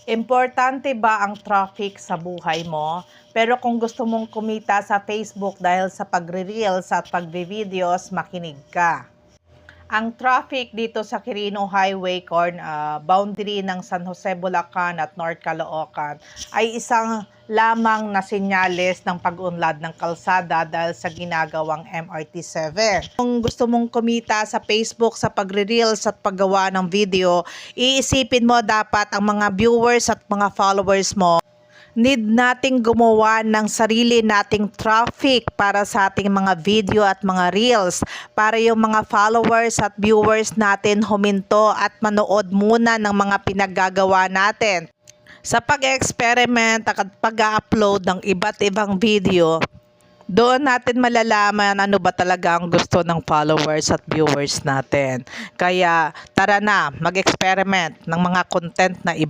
Importante ba ang traffic sa buhay mo? Pero kung gusto mong kumita sa Facebook dahil sa pagre-reels at pagbe-videos, makinig ka. Ang traffic dito sa Quirino Highway, boundary ng San Jose, Bulacan at North Caloocan ay isang lamang na senyales ng pag-unlad ng kalsada dahil sa ginagawang MRT7. Kung gusto mong kumita sa Facebook sa pagre-reels at paggawa ng video, iisipin mo dapat ang mga viewers at mga followers mo. Need nating gumawa ng sarili nating traffic para sa ating mga video at mga reels para yung mga followers at viewers natin huminto at manood muna ng mga pinaggagawa natin. Sa pag-experiment at pag-upload ng iba't ibang video, doon natin malalaman ano ba talaga ang gusto ng followers at viewers natin. Kaya tara na, mag-experiment ng mga content na iba.